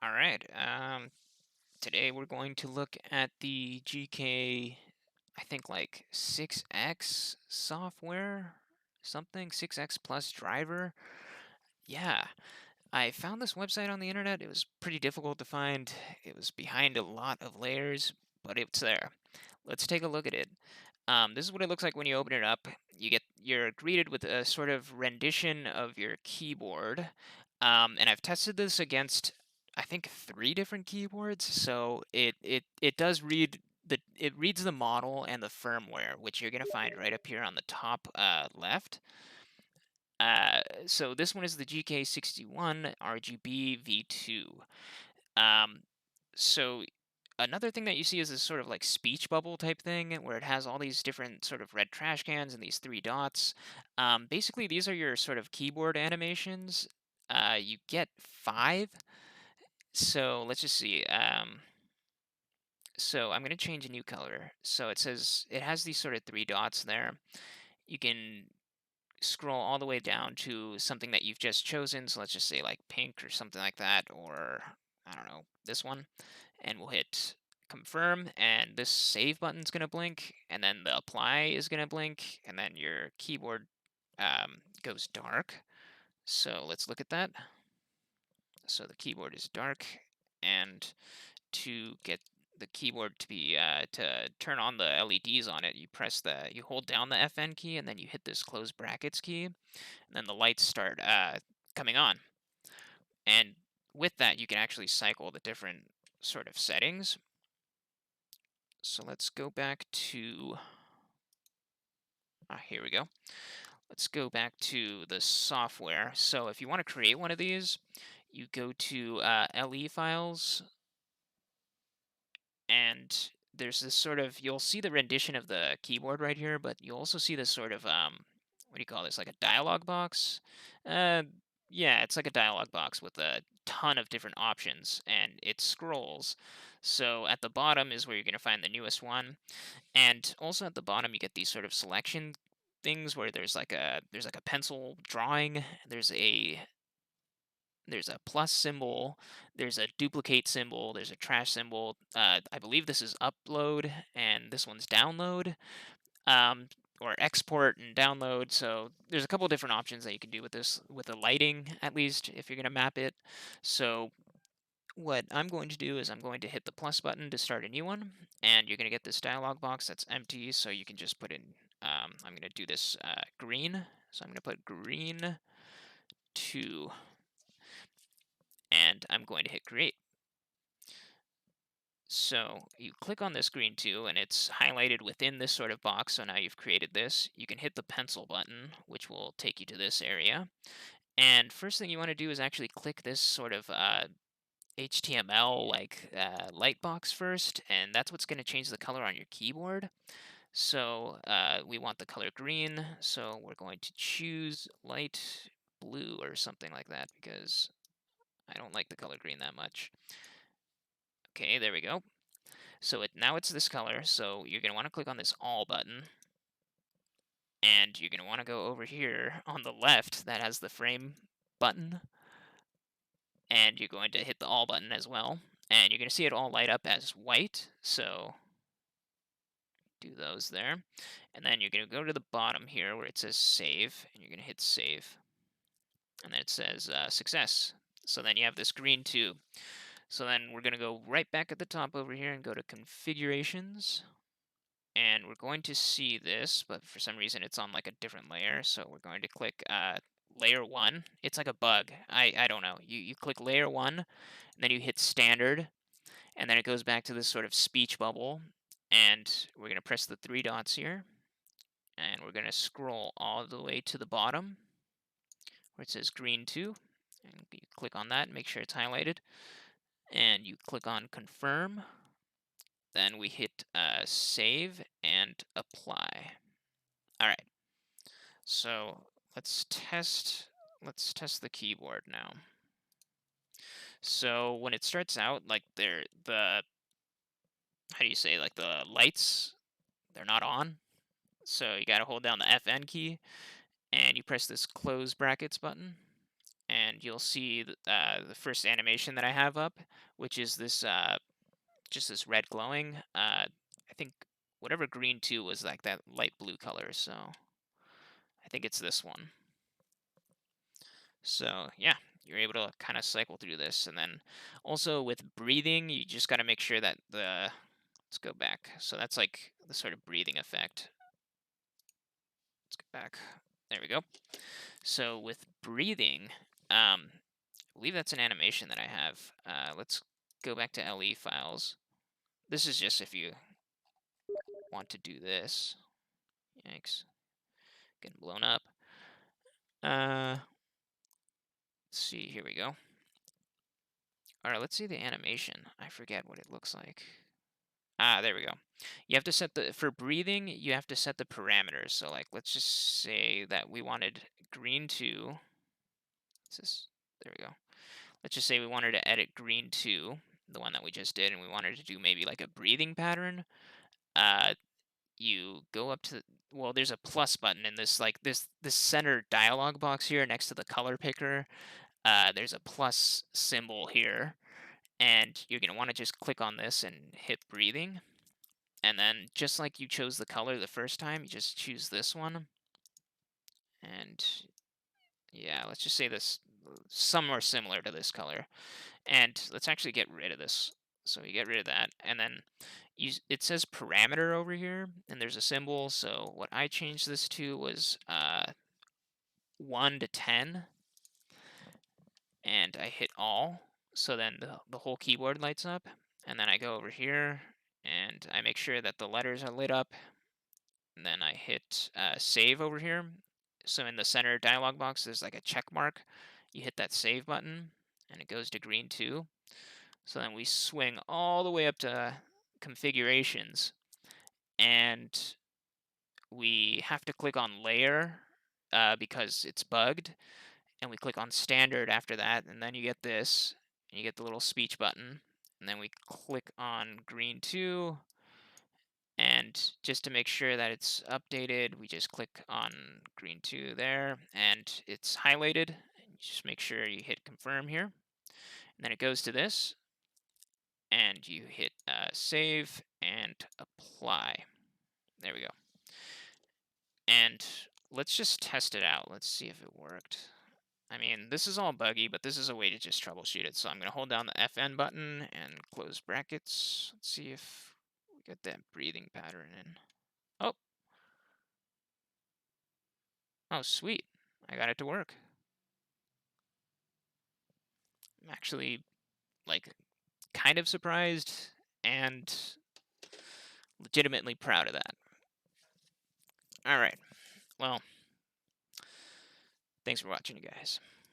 All right. Today we're going to look at the GK, I think like 6X software, something 6X plus driver. Yeah, I found this website on the internet. It was pretty difficult to find. It was behind a lot of layers, but it's there. Let's take a look at it. This is what it looks like when you open it up. You're greeted with a sort of rendition of your keyboard, and I've tested this against I think three different keyboards. So it does read it reads the model and the firmware, which you're gonna find right up here on the top left. So this one is the GK61 RGB V2. Um, so another thing that you see is this sort of like speech bubble type thing where it has all these different sort of red trash cans and these three dots. Basically, these are your sort of keyboard animations. You get five. So let's just see. So I'm going to change a new color. So it says it has these sort of three dots there. You can scroll all the way down to something that you've just chosen. So let's just say like pink or something like that, or I don't know, this one. And we'll hit confirm, and this save button's going to blink, and then the apply is going to blink, and then your keyboard goes dark. So let's look at that. So the keyboard is dark, and to get the keyboard to be to turn on the LEDs on it, you hold down the FN key, and then you hit this close brackets key, and then the lights start coming on. And with that, you can actually cycle the different sort of settings. So let's go back to, here we go. Let's go back to the software. So if you want to create one of these, you go to LE files, and there's this sort of, you'll see the rendition of the keyboard right here, but you'll also see this sort of, what do you call this, like a dialog box? Uh, yeah, it's like a dialog box with a ton of different options, and it scrolls. So at the bottom is where you're going to find the newest one. And also at the bottom, you get these sort of selection things where there's like a pencil drawing. There's a plus symbol. There's a duplicate symbol. There's a trash symbol. I believe this is upload, and this one's download, um, or export and download. So there's a couple different options that you can do with this, with the lighting at least, if you're going to map it. So what I'm going to do is I'm going to hit the plus button to start a new one, and you're going to get this dialog box that's empty, so you can just put in, I'm going to do this green, so I'm going to put green 2, and I'm going to hit create. So you click on this green 2, and it's highlighted within this sort of box, so now you've created this. You can hit the pencil button, which will take you to this area. And first thing you want to do is actually click this sort of HTML like light box first, and that's what's going to change the color on your keyboard. So we want the color green, so we're going to choose light blue or something like that because I don't like the color green that much. Okay, there we go. So now it's this color, so you're going to want to click on this all button, and you're going to want to go over here on the left that has the frame button, and you're going to hit the all button as well, and you're going to see it all light up as white. So do those there, and then you're going to go to the bottom here where it says save, and you're going to hit save, and then it says success. So then you have this green tube. So then we're going to go right back at the top over here and go to configurations, and we're going to see this, but for some reason it's on like a different layer. So we're going to click layer 1. It's like a bug. I don't know. You click layer 1, and then you hit standard, and then it goes back to this sort of speech bubble, and we're going to press the three dots here, and we're going to scroll all the way to the bottom where it says green 2, and you click on that and make sure it's highlighted, and you click on confirm. Then we hit save and apply. All right, so let's test the keyboard now. So when it starts out, like the how do you say, like the lights, they're not on. So you got to hold down the FN key, and you press this close brackets button, and you'll see the first animation that I have up, which is this just this red glowing. I think whatever green 2 was like that light blue color, so I think it's this one. So yeah, you're able to kind of cycle through this, and then also with breathing, you just got to make sure that the let's go back. So that's like the sort of breathing effect. Let's go back. There we go. So with breathing, I believe that's an animation that I have. Let's go back to LE files. This is just if you want to do this. Yikes, getting blown up. Let's see. Here we go. All right, let's see the animation. I forget what it looks like. Ah, there we go. You have to set for breathing, you have to set the parameters. So like, let's just say that we wanted green 2. What's this? There we go. Let's just say we wanted to edit green 2, the one that we just did, and we wanted to do maybe like a breathing pattern. Uh, you go up to well, there's a plus button in this like this center dialog box here next to the color picker. There's a plus symbol here, and you're gonna want to just click on this and hit breathing. And then just like you chose the color the first time, you just choose this one. And yeah, let's just say this somewhere similar to this color. And let's actually get rid of this. So you get rid of that. And then it says parameter over here, and there's a symbol. So what I changed this to was 1 to 10. And I hit all. So then the whole keyboard lights up. And then I go over here and I make sure that the letters are lit up. And then I hit save over here. So in the center dialog box, there's like a check mark. You hit that save button, and it goes to green 2. So then we swing all the way up to configurations, and we have to click on layer because it's bugged, and we click on standard after that, and then you get this, and you get the little speech button, and then we click on green 2. And just to make sure that it's updated, we just click on green 2 there, and it's highlighted. Just make sure you hit confirm here. And then it goes to this, and you hit save and apply. There we go. And let's just test it out. Let's see if it worked. I mean, this is all buggy, but this is a way to just troubleshoot it. So I'm going to hold down the FN button and close brackets. Let's see if we get that breathing pattern in. Oh, oh, sweet. I got it to work. I'm actually, like, kind of surprised and legitimately proud of that. All right. Well, thanks for watching, you guys.